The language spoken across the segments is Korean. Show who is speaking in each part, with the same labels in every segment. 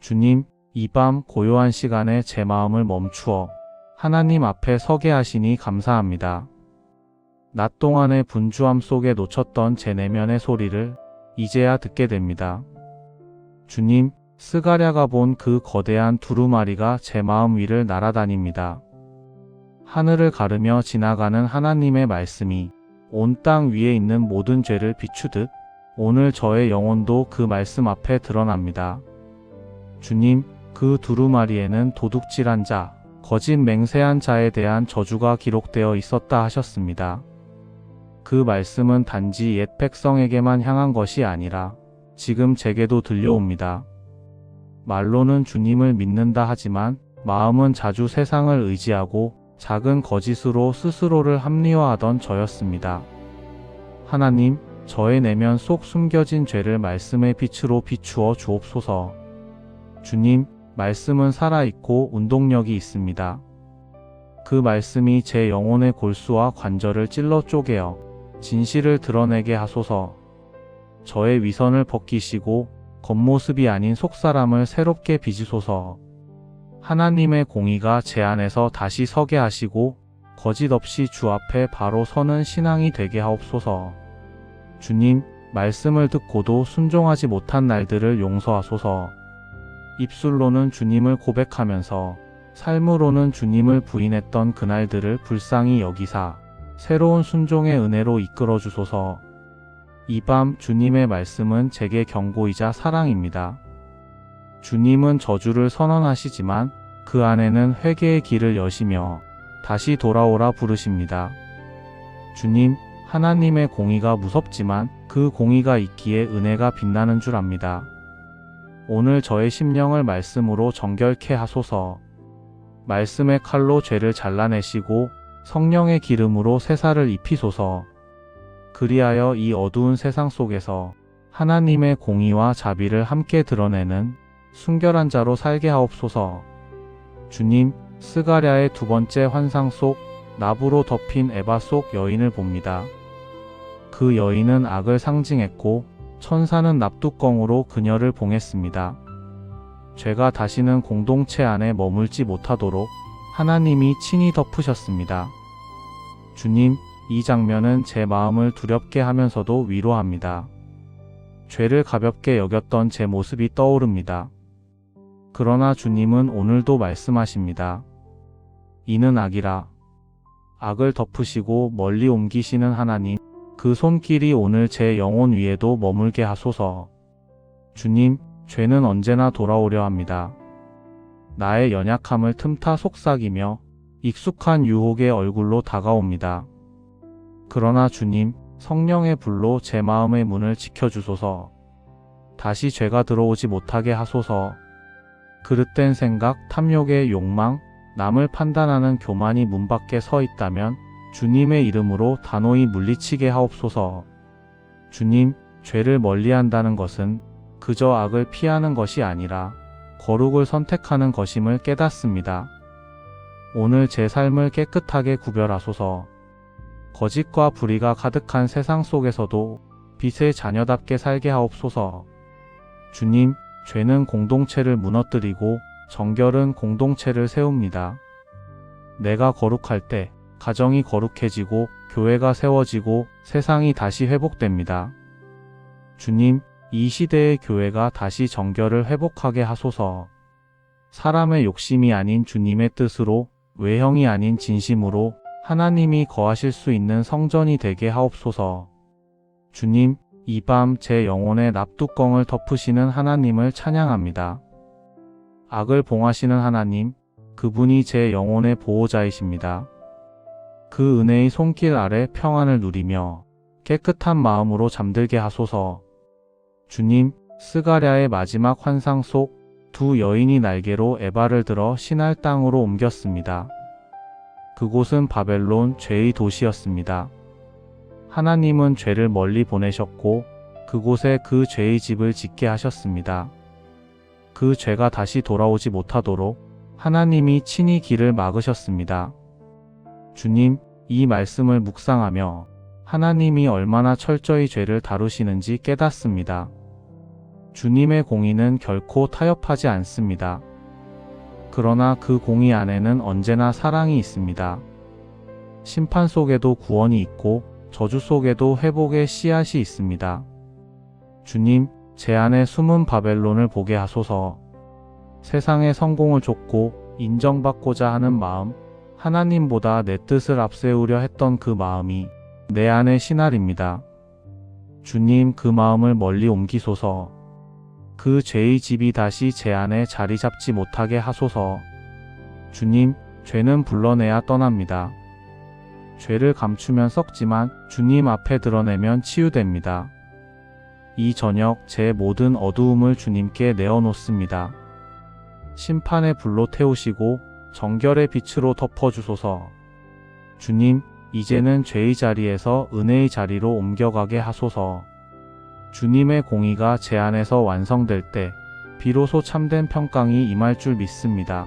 Speaker 1: 주님, 이 밤 고요한 시간에 제 마음을 멈추어 하나님 앞에 서게 하시니 감사합니다. 낮 동안의 분주함 속에 놓쳤던 제 내면의 소리를 이제야 듣게 됩니다. 주님, 스가랴가 본 그 거대한 두루마리가 제 마음 위를 날아다닙니다. 하늘을 가르며 지나가는 하나님의 말씀이 온 땅 위에 있는 모든 죄를 비추듯 오늘 저의 영혼도 그 말씀 앞에 드러납니다. 주님, 그 두루마리에는 도둑질한 자, 거짓 맹세한 자에 대한 저주가 기록되어 있었다 하셨습니다. 그 말씀은 단지 옛 백성에게만 향한 것이 아니라 지금 제게도 들려옵니다. 말로는 주님을 믿는다 하지만 마음은 자주 세상을 의지하고 작은 거짓으로 스스로를 합리화하던 저였습니다. 하나님, 저의 내면 속 숨겨진 죄를 말씀의 빛으로 비추어 주옵소서. 주님, 말씀은 살아있고 운동력이 있습니다. 그 말씀이 제 영혼의 골수와 관절을 찔러 쪼개어 진실을 드러내게 하소서. 저의 위선을 벗기시고 겉모습이 아닌 속사람을 새롭게 빚으소서. 하나님의 공의가 제 안에서 다시 서게 하시고 거짓 없이 주 앞에 바로 서는 신앙이 되게 하옵소서. 주님, 말씀을 듣고도 순종하지 못한 날들을 용서하소서. 입술로는 주님을 고백하면서 삶으로는 주님을 부인했던 그날들을 불쌍히 여기사 새로운 순종의 은혜로 이끌어 주소서. 이 밤 주님의 말씀은 제게 경고이자 사랑입니다. 주님은 저주를 선언하시지만 그 안에는 회개의 길을 여시며 다시 돌아오라 부르십니다. 주님, 하나님의 공의가 무섭지만 그 공의가 있기에 은혜가 빛나는 줄 압니다. 오늘 저의 심령을 말씀으로 정결케 하소서. 말씀의 칼로 죄를 잘라내시고 성령의 기름으로 새살을 입히소서. 그리하여 이 어두운 세상 속에서 하나님의 공의와 자비를 함께 드러내는 순결한 자로 살게 하옵소서. 주님, 스가랴의 두 번째 환상 속 나부로 덮인 에바 속 여인을 봅니다. 그 여인은 악을 상징했고 천사는 납뚜껑으로 그녀를 봉했습니다. 죄가 다시는 공동체 안에 머물지 못하도록 하나님이 친히 덮으셨습니다. 주님, 이 장면은 제 마음을 두렵게 하면서도 위로합니다. 죄를 가볍게 여겼던 제 모습이 떠오릅니다. 그러나 주님은 오늘도 말씀하십니다. 이는 악이라. 악을 덮으시고 멀리 옮기시는 하나님, 그 손길이 오늘 제 영혼 위에도 머물게 하소서. 주님, 죄는 언제나 돌아오려 합니다. 나의 연약함을 틈타 속삭이며 익숙한 유혹의 얼굴로 다가옵니다. 그러나 주님, 성령의 불로 제 마음의 문을 지켜주소서. 다시 죄가 들어오지 못하게 하소서. 그릇된 생각, 탐욕의 욕망, 남을 판단하는 교만이 문 밖에 서 있다면 주님의 이름으로 단호히 물리치게 하옵소서. 주님, 죄를 멀리한다는 것은 그저 악을 피하는 것이 아니라 거룩을 선택하는 것임을 깨닫습니다. 오늘 제 삶을 깨끗하게 구별하소서. 거짓과 불의가 가득한 세상 속에서도 빛의 자녀답게 살게 하옵소서. 주님, 죄는 공동체를 무너뜨리고 정결은 공동체를 세웁니다. 내가 거룩할 때 가정이 거룩해지고 교회가 세워지고 세상이 다시 회복됩니다. 주님, 이 시대의 교회가 다시 정결을 회복하게 하소서. 사람의 욕심이 아닌 주님의 뜻으로, 외형이 아닌 진심으로 하나님이 거하실 수 있는 성전이 되게 하옵소서. 주님, 이 밤 제 영혼의 납뚜껑을 덮으시는 하나님을 찬양합니다. 악을 봉하시는 하나님, 그분이 제 영혼의 보호자이십니다. 그 은혜의 손길 아래 평안을 누리며 깨끗한 마음으로 잠들게 하소서. 주님, 스가랴의 마지막 환상 속 두 여인이 날개로 에바를 들어 신할 땅으로 옮겼습니다. 그곳은 바벨론 죄의 도시였습니다. 하나님은 죄를 멀리 보내셨고 그곳에 그 죄의 집을 짓게 하셨습니다. 그 죄가 다시 돌아오지 못하도록 하나님이 친히 길을 막으셨습니다. 주님, 이 말씀을 묵상하며 하나님이 얼마나 철저히 죄를 다루시는지 깨닫습니다. 주님의 공의는 결코 타협하지 않습니다. 그러나 그 공의 안에는 언제나 사랑이 있습니다. 심판 속에도 구원이 있고 저주 속에도 회복의 씨앗이 있습니다. 주님, 제 안에 숨은 바벨론을 보게 하소서. 세상의 성공을 좇고 인정받고자 하는 마음, 하나님보다 내 뜻을 앞세우려 했던 그 마음이 내 안에 시날입니다. 주님, 그 마음을 멀리 옮기소서. 그 죄의 집이 다시 제 안에 자리 잡지 못하게 하소서. 주님, 죄는 불러내야 떠납니다. 죄를 감추면 썩지만 주님 앞에 드러내면 치유됩니다. 이 저녁 제 모든 어두움을 주님께 내어놓습니다. 심판의 불로 태우시고 정결의 빛으로 덮어주소서. 주님, 이제는 죄의 자리에서 은혜의 자리로 옮겨가게 하소서. 주님의 공의가 제 안에서 완성될 때 비로소 참된 평강이 임할 줄 믿습니다.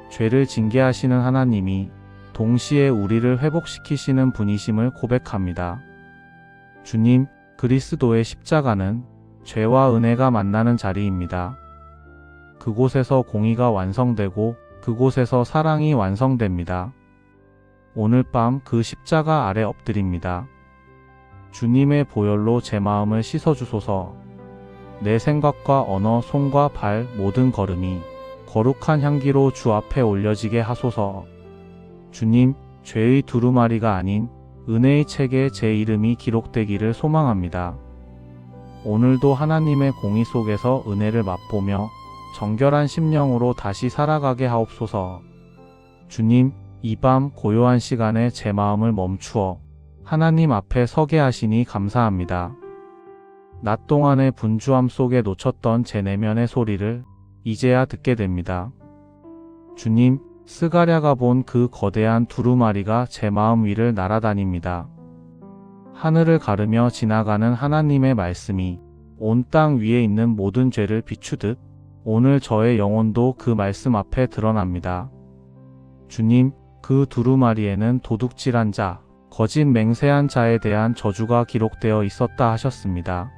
Speaker 1: 죄를 징계하시는 하나님이 동시에 우리를 회복시키시는 분이심을 고백합니다. 주님, 그리스도의 십자가는 죄와 은혜가 만나는 자리입니다. 그곳에서 공의가 완성되고 그곳에서 사랑이 완성됩니다. 오늘 밤 그 십자가 아래 엎드립니다. 주님의 보혈로 제 마음을 씻어주소서. 내 생각과 언어, 손과 발, 모든 걸음이 거룩한 향기로 주 앞에 올려지게 하소서. 주님, 죄의 두루마리가 아닌 은혜의 책에 제 이름이 기록되기를 소망합니다. 오늘도 하나님의 공의 속에서 은혜를 맛보며 정결한 심령으로 다시 살아가게 하옵소서. 주님, 이 밤 고요한 시간에 제 마음을 멈추어 하나님 앞에 서게 하시니 감사합니다. 낮 동안의 분주함 속에 놓쳤던 제 내면의 소리를 이제야 듣게 됩니다. 주님, 스가랴가 본 그 거대한 두루마리가 제 마음 위를 날아다닙니다. 하늘을 가르며 지나가는 하나님의 말씀이 온 땅 위에 있는 모든 죄를 비추듯 오늘 저의 영혼도 그 말씀 앞에 드러납니다. 주님, 그 두루마리에는 도둑질한 자, 거짓 맹세한 자에 대한 저주가 기록되어 있었다 하셨습니다.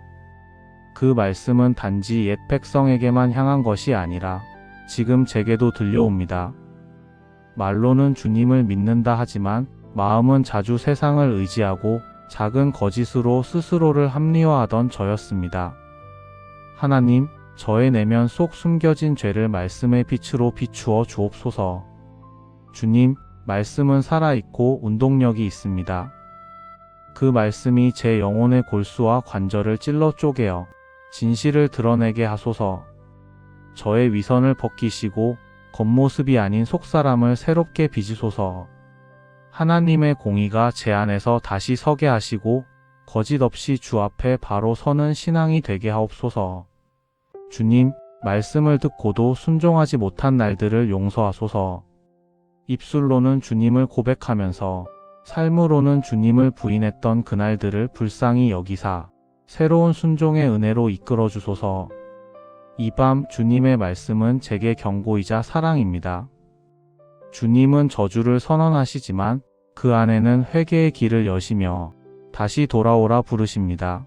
Speaker 1: 그 말씀은 단지 옛 백성에게만 향한 것이 아니라 지금 제게도 들려옵니다. 말로는 주님을 믿는다 하지만 마음은 자주 세상을 의지하고 작은 거짓으로 스스로를 합리화하던 저였습니다. 하나님, 저의 내면 속 숨겨진 죄를 말씀의 빛으로 비추어 주옵소서. 주님, 말씀은 살아있고 운동력이 있습니다. 그 말씀이 제 영혼의 골수와 관절을 찔러 쪼개어 진실을 드러내게 하소서. 저의 위선을 벗기시고 겉모습이 아닌 속사람을 새롭게 빚으소서. 하나님의 공의가 제 안에서 다시 서게 하시고 거짓 없이 주 앞에 바로 서는 신앙이 되게 하옵소서. 주님, 말씀을 듣고도 순종하지 못한 날들을 용서하소서. 입술로는 주님을 고백하면서 삶으로는 주님을 부인했던 그날들을 불쌍히 여기사 새로운 순종의 은혜로 이끌어 주소서. 이 밤 주님의 말씀은 제게 경고이자 사랑입니다. 주님은 저주를 선언하시지만 그 안에는 회개의 길을 여시며 다시 돌아오라 부르십니다.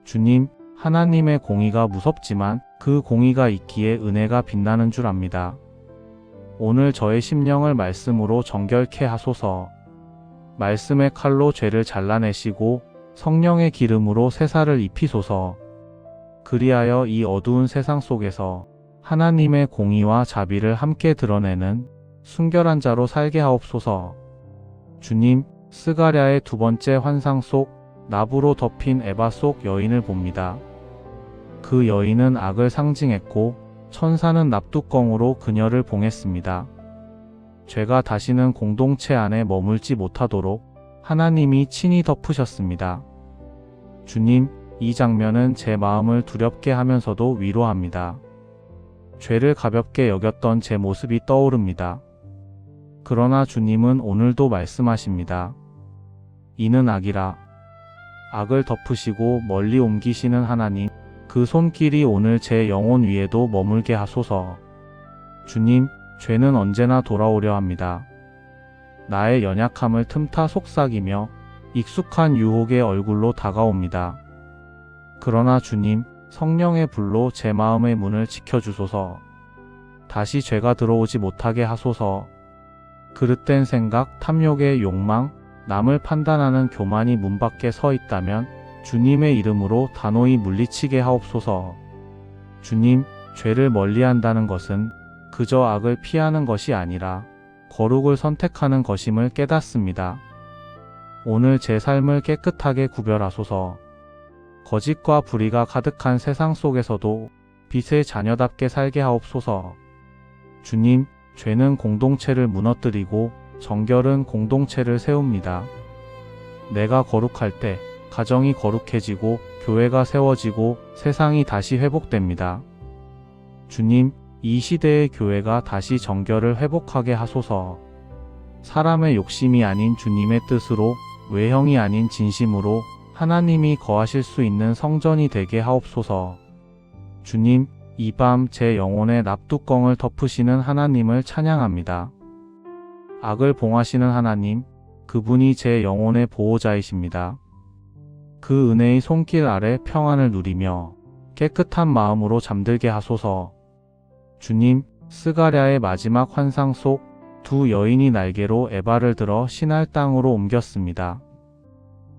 Speaker 1: 주님, 하나님의 공의가 무섭지만 그 공의가 있기에 은혜가 빛나는 줄 압니다. 오늘 저의 심령을 말씀으로 정결케 하소서. 말씀의 칼로 죄를 잘라내시고 성령의 기름으로 새살을 입히소서. 그리하여 이 어두운 세상 속에서 하나님의 공의와 자비를 함께 드러내는 순결한 자로 살게 하옵소서. 주님, 스가랴의 두 번째 환상 속 나부로 덮인 에바 속 여인을 봅니다. 그 여인은 악을 상징했고 천사는 납뚜껑으로 그녀를 봉했습니다. 죄가 다시는 공동체 안에 머물지 못하도록 하나님이 친히 덮으셨습니다. 주님, 이 장면은 제 마음을 두렵게 하면서도 위로합니다. 죄를 가볍게 여겼던 제 모습이 떠오릅니다. 그러나 주님은 오늘도 말씀하십니다. 이는 악이라. 악을 덮으시고 멀리 옮기시는 하나님, 그 손길이 오늘 제 영혼 위에도 머물게 하소서. 주님, 죄는 언제나 돌아오려 합니다. 나의 연약함을 틈타 속삭이며 익숙한 유혹의 얼굴로 다가옵니다. 그러나 주님, 성령의 불로 제 마음의 문을 지켜주소서. 다시 죄가 들어오지 못하게 하소서. 그릇된 생각, 탐욕의 욕망, 남을 판단하는 교만이 문 밖에 서 있다면 주님의 이름으로 단호히 물리치게 하옵소서. 주님, 죄를 멀리한다는 것은 그저 악을 피하는 것이 아니라 거룩을 선택하는 것임을 깨닫습니다. 오늘 제 삶을 깨끗하게 구별하소서. 거짓과 불의가 가득한 세상 속에서도 빛의 자녀답게 살게 하옵소서. 주님, 죄는 공동체를 무너뜨리고 정결은 공동체를 세웁니다. 내가 거룩할 때 가정이 거룩해지고 교회가 세워지고 세상이 다시 회복됩니다. 주님, 이 시대의 교회가 다시 정결을 회복하게 하소서. 사람의 욕심이 아닌 주님의 뜻으로, 외형이 아닌 진심으로 하나님이 거하실 수 있는 성전이 되게 하옵소서. 주님, 이 밤 제 영혼의 납뚜껑을 덮으시는 하나님을 찬양합니다. 악을 봉하시는 하나님, 그분이 제 영혼의 보호자이십니다. 그 은혜의 손길 아래 평안을 누리며 깨끗한 마음으로 잠들게 하소서. 주님, 스가랴의 마지막 환상 속 두 여인이 날개로 에바를 들어 시날 땅으로 옮겼습니다.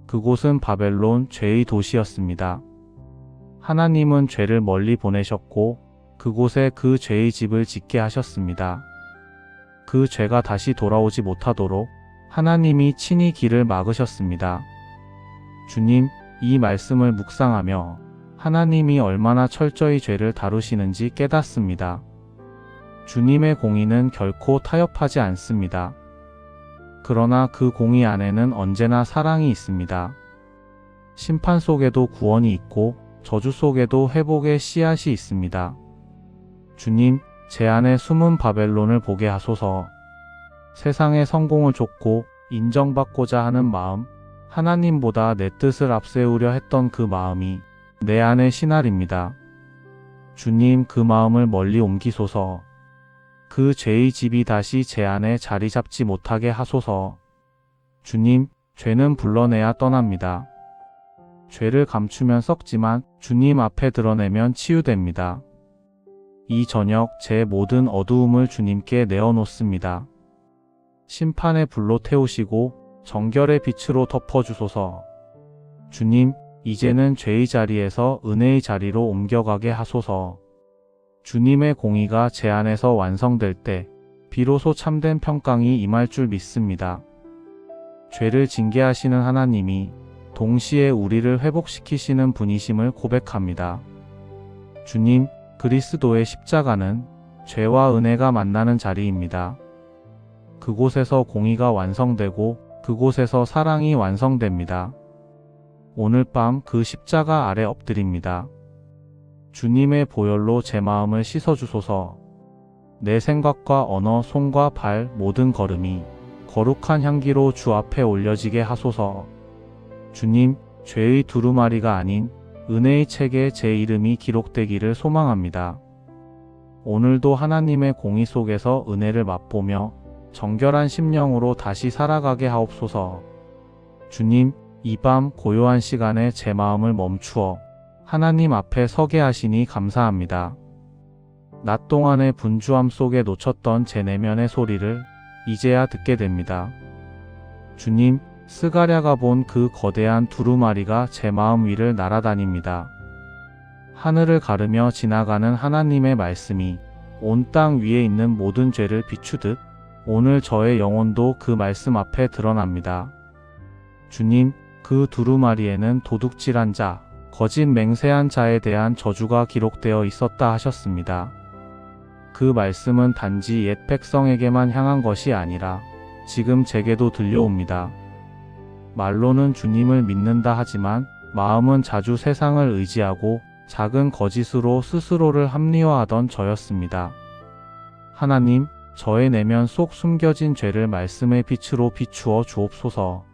Speaker 1: 그곳은 바벨론 죄의 도시였습니다. 하나님은 죄를 멀리 보내셨고 그곳에 그 죄의 집을 짓게 하셨습니다. 그 죄가 다시 돌아오지 못하도록 하나님이 친히 길을 막으셨습니다. 주님, 이 말씀을 묵상하며 하나님이 얼마나 철저히 죄를 다루시는지 깨닫습니다. 주님의 공의는 결코 타협하지 않습니다. 그러나 그 공의 안에는 언제나 사랑이 있습니다. 심판 속에도 구원이 있고 저주 속에도 회복의 씨앗이 있습니다. 주님, 제 안에 숨은 바벨론을 보게 하소서. 세상의 성공을 좇고 인정받고자 하는 마음, 하나님보다 내 뜻을 앞세우려 했던 그 마음이 내 안에 시날입니다. 주님, 그 마음을 멀리 옮기소서. 그 죄의 집이 다시 제 안에 자리 잡지 못하게 하소서. 주님, 죄는 불러내야 떠납니다. 죄를 감추면 썩지만 주님 앞에 드러내면 치유됩니다. 이 저녁 제 모든 어두움을 주님께 내어놓습니다. 심판의 불로 태우시고 정결의 빛으로 덮어주소서. 주님, 이제는 죄의 자리에서 은혜의 자리로 옮겨가게 하소서. 주님의 공의가 제 안에서 완성될 때 비로소 참된 평강이 임할 줄 믿습니다. 죄를 징계하시는 하나님이 동시에 우리를 회복시키시는 분이심을 고백합니다. 주님, 그리스도의 십자가는 죄와 은혜가 만나는 자리입니다. 그곳에서 공의가 완성되고 그곳에서 사랑이 완성됩니다. 오늘 밤 그 십자가 아래 엎드립니다. 주님의 보혈로 제 마음을 씻어주소서. 내 생각과 언어, 손과 발, 모든 걸음이 거룩한 향기로 주 앞에 올려지게 하소서. 주님, 죄의 두루마리가 아닌 은혜의 책에 제 이름이 기록되기를 소망합니다. 오늘도 하나님의 공의 속에서 은혜를 맛보며 정결한 심령으로 다시 살아가게 하옵소서. 주님, 이 밤 고요한 시간에 제 마음을 멈추어 하나님 앞에 서게 하시니 감사합니다. 낮 동안의 분주함 속에 놓쳤던 제 내면의 소리를 이제야 듣게 됩니다. 주님, 스가랴가 본 그 거대한 두루마리가 제 마음 위를 날아다닙니다. 하늘을 가르며 지나가는 하나님의 말씀이 온 땅 위에 있는 모든 죄를 비추듯 오늘 저의 영혼도 그 말씀 앞에 드러납니다. 주님, 그 두루마리에는 도둑질한 자, 거짓 맹세한 자에 대한 저주가 기록되어 있었다 하셨습니다. 그 말씀은 단지 옛 백성에게만 향한 것이 아니라 지금 제게도 들려옵니다. 말로는 주님을 믿는다 하지만 마음은 자주 세상을 의지하고 작은 거짓으로 스스로를 합리화하던 저였습니다. 하나님, 저의 내면 속 숨겨진 죄를 말씀의 빛으로 비추어 주옵소서.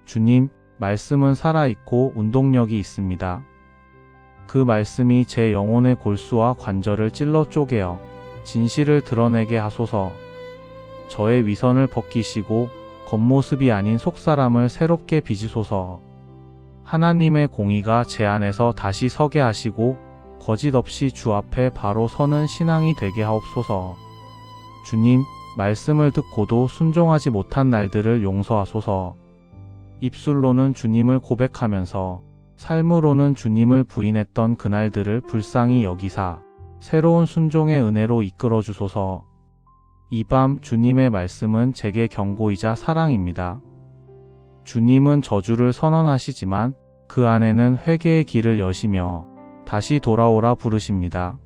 Speaker 1: 주님, 말씀은 살아있고 운동력이 있습니다. 그 말씀이 제 영혼의 골수와 관절을 찔러 쪼개어 진실을 드러내게 하소서. 저의 위선을 벗기시고 겉모습이 아닌 속사람을 새롭게 빚으소서. 하나님의 공의가 제 안에서 다시 서게 하시고 거짓 없이 주 앞에 바로 서는 신앙이 되게 하옵소서. 주님, 말씀을 듣고도 순종하지 못한 날들을 용서하소서. 입술로는 주님을 고백하면서 삶으로는 주님을 부인했던 그날들을 불쌍히 여기사 새로운 순종의 은혜로 이끌어 주소서. 이 밤 주님의 말씀은 제게 경고이자 사랑입니다. 주님은 저주를 선언하시지만 그 안에는 회개의 길을 여시며 다시 돌아오라 부르십니다.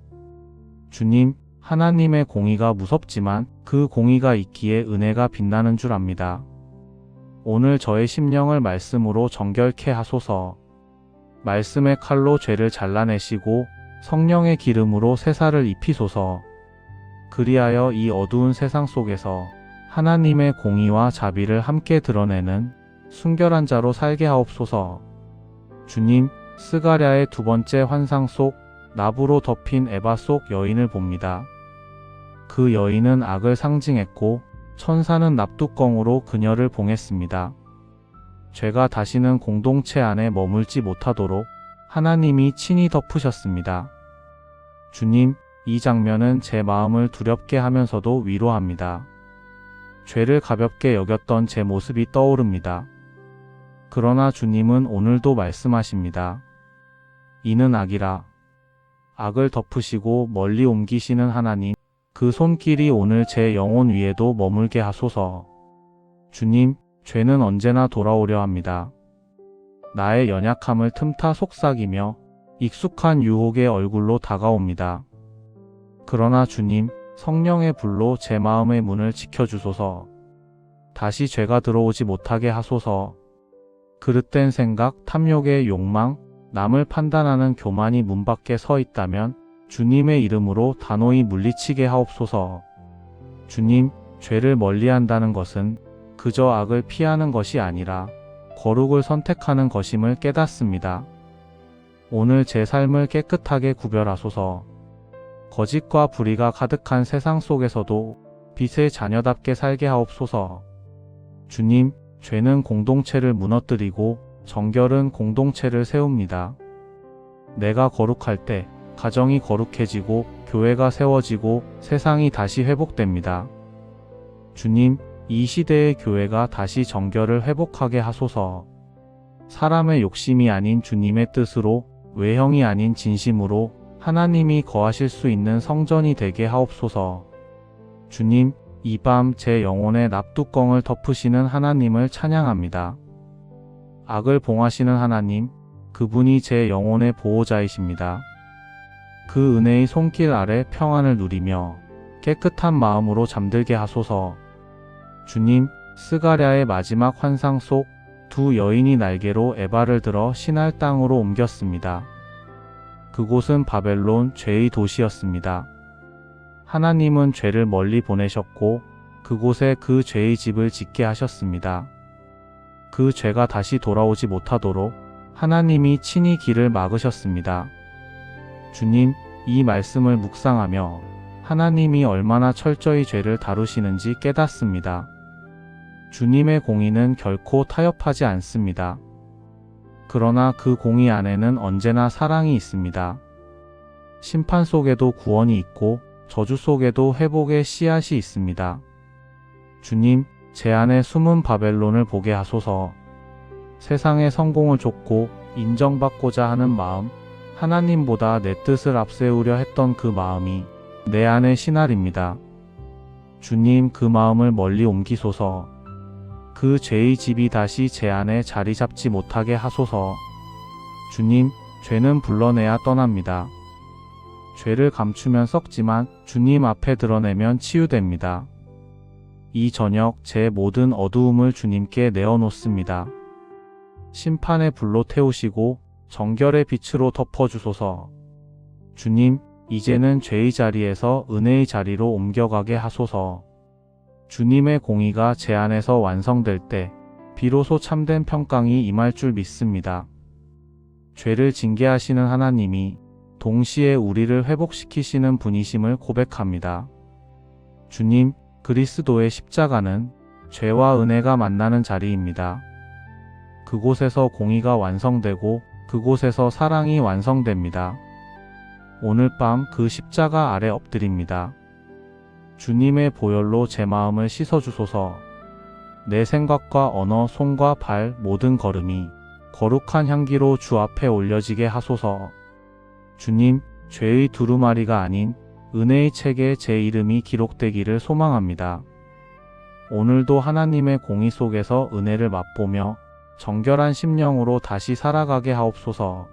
Speaker 1: 주님, 하나님의 공의가 무섭지만 그 공의가 있기에 은혜가 빛나는 줄 압니다. 오늘 저의 심령을 말씀으로 정결케 하소서. 말씀의 칼로 죄를 잘라내시고 성령의 기름으로 새살을 입히소서. 그리하여 이 어두운 세상 속에서 하나님의 공의와 자비를 함께 드러내는 순결한 자로 살게 하옵소서. 주님, 스가랴의 두 번째 환상 속 나부로 덮인 에바 속 여인을 봅니다. 그 여인은 악을 상징했고 천사는 납뚜껑으로 그녀를 봉했습니다. 죄가 다시는 공동체 안에 머물지 못하도록 하나님이 친히 덮으셨습니다. 주님, 이 장면은 제 마음을 두렵게 하면서도 위로합니다. 죄를 가볍게 여겼던 제 모습이 떠오릅니다. 그러나 주님은 오늘도 말씀하십니다. 이는 악이라. 악을 덮으시고 멀리 옮기시는 하나님, 그 손길이 오늘 제 영혼 위에도 머물게 하소서. 주님, 죄는 언제나 돌아오려 합니다. 나의 연약함을 틈타 속삭이며 익숙한 유혹의 얼굴로 다가옵니다. 그러나 주님, 성령의 불로 제 마음의 문을 지켜주소서. 다시 죄가 들어오지 못하게 하소서. 그릇된 생각, 탐욕의 욕망, 남을 판단하는 교만이 문 밖에 서 있다면 주님의 이름으로 단호히 물리치게 하옵소서. 주님, 죄를 멀리한다는 것은 그저 악을 피하는 것이 아니라 거룩을 선택하는 것임을 깨닫습니다. 오늘 제 삶을 깨끗하게 구별하소서. 거짓과 불의가 가득한 세상 속에서도 빛의 자녀답게 살게 하옵소서. 주님, 죄는 공동체를 무너뜨리고 정결은 공동체를 세웁니다. 내가 거룩할 때 가정이 거룩해지고 교회가 세워지고 세상이 다시 회복됩니다. 주님, 이 시대의 교회가 다시 정결을 회복하게 하소서. 사람의 욕심이 아닌 주님의 뜻으로, 외형이 아닌 진심으로 하나님이 거하실 수 있는 성전이 되게 하옵소서. 주님, 이 밤 제 영혼의 납뚜껑을 덮으시는 하나님을 찬양합니다. 악을 봉하시는 하나님, 그분이 제 영혼의 보호자이십니다. 그 은혜의 손길 아래 평안을 누리며 깨끗한 마음으로 잠들게 하소서. 주님, 스가랴의 마지막 환상 속 두 여인이 날개로 에바를 들어 신할 땅으로 옮겼습니다. 그곳은 바벨론 죄의 도시였습니다. 하나님은 죄를 멀리 보내셨고 그곳에 그 죄의 집을 짓게 하셨습니다. 그 죄가 다시 돌아오지 못하도록 하나님이 친히 길을 막으셨습니다. 주님, 이 말씀을 묵상하며 하나님이 얼마나 철저히 죄를 다루시는지 깨닫습니다. 주님의 공의는 결코 타협하지 않습니다. 그러나 그 공의 안에는 언제나 사랑이 있습니다. 심판 속에도 구원이 있고 저주 속에도 회복의 씨앗이 있습니다. 주님, 제 안에 숨은 바벨론을 보게 하소서. 세상의 성공을 좇고 인정받고자 하는 마음, 하나님보다 내 뜻을 앞세우려 했던 그 마음이 내 안에 신알입니다. 주님, 그 마음을 멀리 옮기소서. 그 죄의 집이 다시 제 안에 자리 잡지 못하게 하소서. 주님, 죄는 불러내야 떠납니다. 죄를 감추면 썩지만 주님 앞에 드러내면 치유됩니다. 이 저녁 제 모든 어두움을 주님께 내어놓습니다. 심판의 불로 태우시고 정결의 빛으로 덮어주소서. 주님, 이제는 죄의 자리에서 은혜의 자리로 옮겨가게 하소서. 주님의 공의가 제 안에서 완성될 때 비로소 참된 평강이 임할 줄 믿습니다. 죄를 징계하시는 하나님이 동시에 우리를 회복시키시는 분이심을 고백합니다. 주님, 그리스도의 십자가는 죄와 은혜가 만나는 자리입니다. 그곳에서 공의가 완성되고 그곳에서 사랑이 완성됩니다. 오늘 밤 그 십자가 아래 엎드립니다. 주님의 보혈로 제 마음을 씻어주소서. 내 생각과 언어, 손과 발, 모든 걸음이 거룩한 향기로 주 앞에 올려지게 하소서. 주님, 죄의 두루마리가 아닌 은혜의 책에 제 이름이 기록되기를 소망합니다. 오늘도 하나님의 공의 속에서 은혜를 맛보며 정결한 심령으로 다시 살아가게 하옵소서.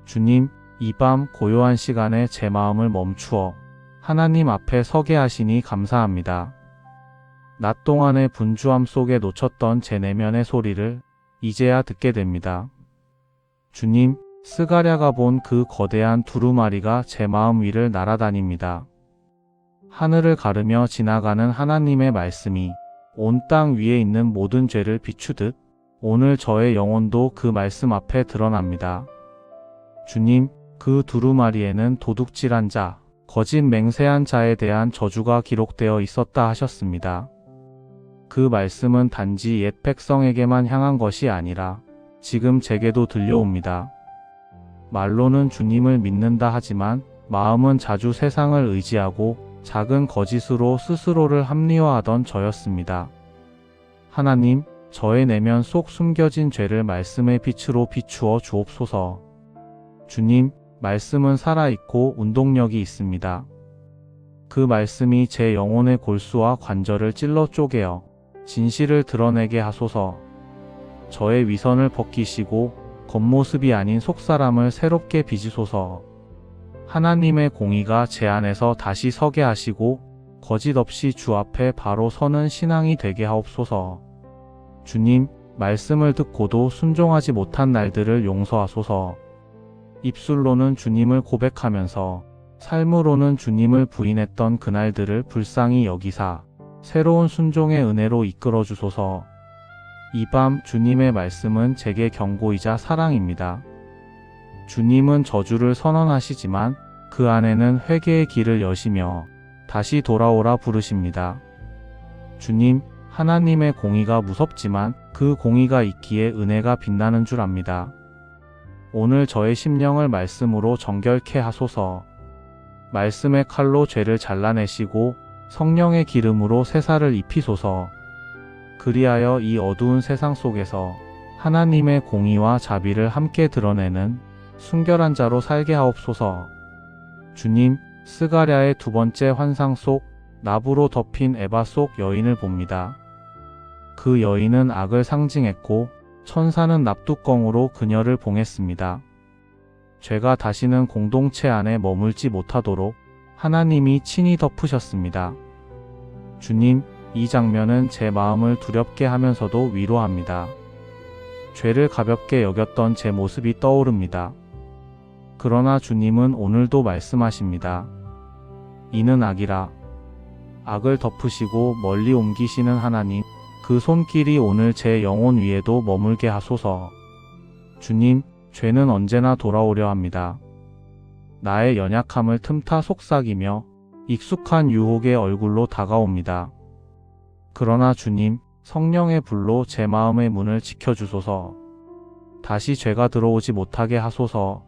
Speaker 1: 주님, 이 밤 고요한 시간에 제 마음을 멈추어 하나님 앞에 서게 하시니 감사합니다. 낮 동안의 분주함 속에 놓쳤던 제 내면의 소리를 이제야 듣게 됩니다. 주님, 스가랴가 본 그 거대한 두루마리가 제 마음 위를 날아다닙니다. 하늘을 가르며 지나가는 하나님의 말씀이 온 땅 위에 있는 모든 죄를 비추듯 오늘 저의 영혼도 그 말씀 앞에 드러납니다. 주님, 그 두루마리에는 도둑질한 자, 거짓 맹세한 자에 대한 저주가 기록되어 있었다 하셨습니다. 그 말씀은 단지 옛 백성에게만 향한 것이 아니라 지금 제게도 들려옵니다. 말로는 주님을 믿는다 하지만 마음은 자주 세상을 의지하고 작은 거짓으로 스스로를 합리화하던 저였습니다. 하나님, 저의 내면 속 숨겨진 죄를 말씀의 빛으로 비추어 주옵소서. 주님, 말씀은 살아있고 운동력이 있습니다. 그 말씀이 제 영혼의 골수와 관절을 찔러 쪼개어 진실을 드러내게 하소서. 저의 위선을 벗기시고 겉모습이 아닌 속사람을 새롭게 빚으소서. 하나님의 공의가 제 안에서 다시 서게 하시고 거짓 없이 주 앞에 바로 서는 신앙이 되게 하옵소서. 주님, 말씀을 듣고도 순종하지 못한 날들을 용서하소서. 입술로는 주님을 고백하면서 삶으로는 주님을 부인했던 그날들을 불쌍히 여기사 새로운 순종의 은혜로 이끌어 주소서. 이 밤 주님의 말씀은 제게 경고이자 사랑입니다. 주님은 저주를 선언하시지만 그 안에는 회개의 길을 여시며 다시 돌아오라 부르십니다. 주님, 하나님의 공의가 무섭지만 그 공의가 있기에 은혜가 빛나는 줄 압니다. 오늘 저의 심령을 말씀으로 정결케 하소서. 말씀의 칼로 죄를 잘라내시고 성령의 기름으로 새살을 입히소서. 그리하여 이 어두운 세상 속에서 하나님의 공의와 자비를 함께 드러내는 순결한 자로 살게 하옵소서. 주님, 스가랴의 두 번째 환상 속 나부로 덮인 에바 속 여인을 봅니다. 그 여인은 악을 상징했고 천사는 납뚜껑으로 그녀를 봉했습니다. 죄가 다시는 공동체 안에 머물지 못하도록 하나님이 친히 덮으셨습니다. 주님, 이 장면은 제 마음을 두렵게 하면서도 위로합니다. 죄를 가볍게 여겼던 제 모습이 떠오릅니다. 그러나 주님은 오늘도 말씀하십니다. 이는 악이라. 악을 덮으시고 멀리 옮기시는 하나님, 그 손길이 오늘 제 영혼 위에도 머물게 하소서. 주님, 죄는 언제나 돌아오려 합니다. 나의 연약함을 틈타 속삭이며 익숙한 유혹의 얼굴로 다가옵니다. 그러나 주님, 성령의 불로 제 마음의 문을 지켜주소서. 다시 죄가 들어오지 못하게 하소서.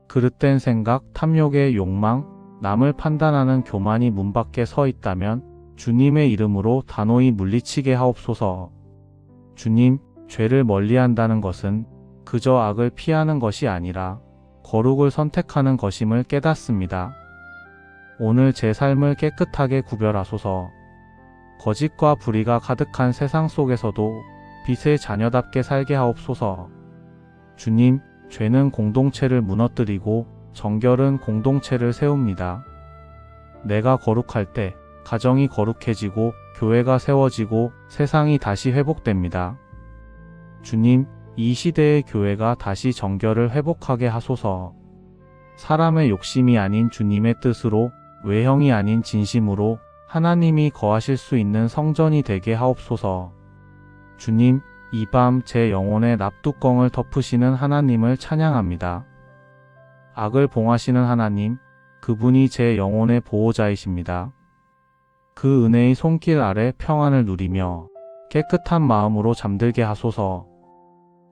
Speaker 1: 그릇된 생각, 탐욕의 욕망, 남을 판단하는 교만이 문 밖에 서 있다면 주님의 이름으로 단호히 물리치게 하옵소서. 주님, 죄를 멀리한다는 것은 그저 악을 피하는 것이 아니라 거룩을 선택하는 것임을 깨닫습니다. 오늘 제 삶을 깨끗하게 구별하소서. 거짓과 불의가 가득한 세상 속에서도 빛의 자녀답게 살게 하옵소서. 주님, 죄는 공동체를 무너뜨리고 정결은 공동체를 세웁니다. 내가 거룩할 때 가정이 거룩해지고 교회가 세워지고 세상이 다시 회복됩니다. 주님, 이 시대의 교회가 다시 정결을 회복하게 하소서. 사람의 욕심이 아닌 주님의 뜻으로, 외형이 아닌 진심으로 하나님이 거하실 수 있는 성전이 되게 하옵소서. 주님, 이 밤 제 영혼의 납뚜껑을 덮으시는 하나님을 찬양합니다. 악을 봉하시는 하나님, 그분이 제 영혼의 보호자이십니다. 그 은혜의 손길 아래 평안을 누리며 깨끗한 마음으로 잠들게 하소서.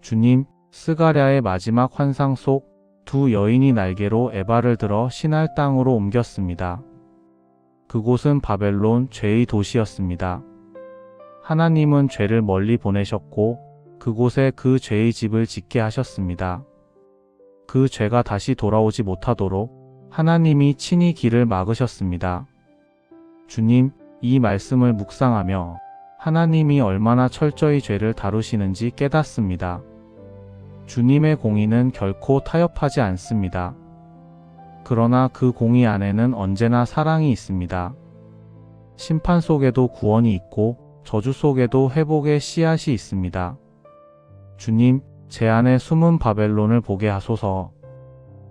Speaker 1: 주님, 스가랴의 마지막 환상 속 두 여인이 날개로 에바를 들어 신할 땅으로 옮겼습니다. 그곳은 바벨론 죄의 도시였습니다. 하나님은 죄를 멀리 보내셨고 그곳에 그 죄의 집을 짓게 하셨습니다. 그 죄가 다시 돌아오지 못하도록 하나님이 친히 길을 막으셨습니다. 주님, 이 말씀을 묵상하며 하나님이 얼마나 철저히 죄를 다루시는지 깨닫습니다. 주님의 공의는 결코 타협하지 않습니다. 그러나 그 공의 안에는 언제나 사랑이 있습니다. 심판 속에도 구원이 있고 저주 속에도 회복의 씨앗이 있습니다. 주님, 제 안에 숨은 바벨론을 보게 하소서.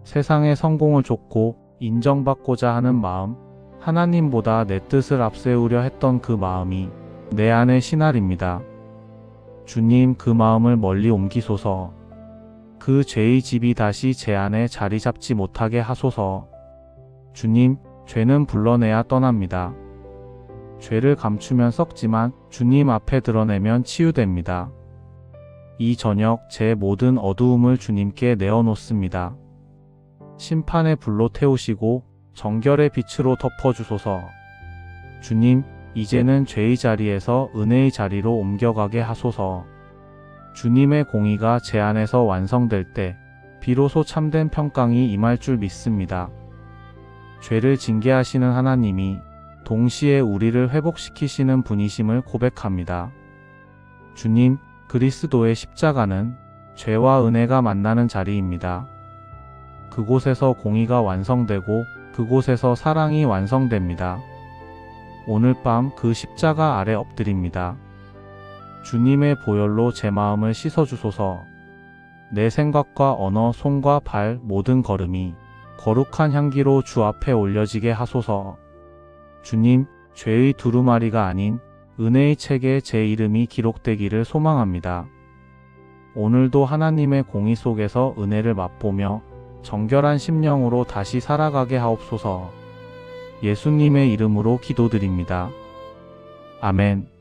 Speaker 1: 세상의 성공을 쫓고 인정받고자 하는 마음, 하나님보다 내 뜻을 앞세우려 했던 그 마음이 내 안에 신알입니다. 주님, 그 마음을 멀리 옮기소서. 그 죄의 집이 다시 제 안에 자리 잡지 못하게 하소서. 주님, 죄는 불러내야 떠납니다. 죄를 감추면 썩지만 주님 앞에 드러내면 치유됩니다. 이 저녁 제 모든 어두움을 주님께 내어놓습니다. 심판의 불로 태우시고 정결의 빛으로 덮어주소서. 주님, 이제는 죄의 자리에서 은혜의 자리로 옮겨가게 하소서. 주님의 공의가 제 안에서 완성될 때 비로소 참된 평강이 임할 줄 믿습니다. 죄를 징계하시는 하나님이 동시에 우리를 회복시키시는 분이심을 고백합니다. 주님, 그리스도의 십자가는 죄와 은혜가 만나는 자리입니다. 그곳에서 공의가 완성되고 그곳에서 사랑이 완성됩니다. 오늘 밤 그 십자가 아래 엎드립니다. 주님의 보혈로 제 마음을 씻어주소서. 내 생각과 언어, 손과 발, 모든 걸음이 거룩한 향기로 주 앞에 올려지게 하소서. 주님, 죄의 두루마리가 아닌 은혜의 책에 제 이름이 기록되기를 소망합니다. 오늘도 하나님의 공의 속에서 은혜를 맛보며 정결한 심령으로 다시 살아가게 하옵소서. 예수님의 이름으로 기도드립니다. 아멘.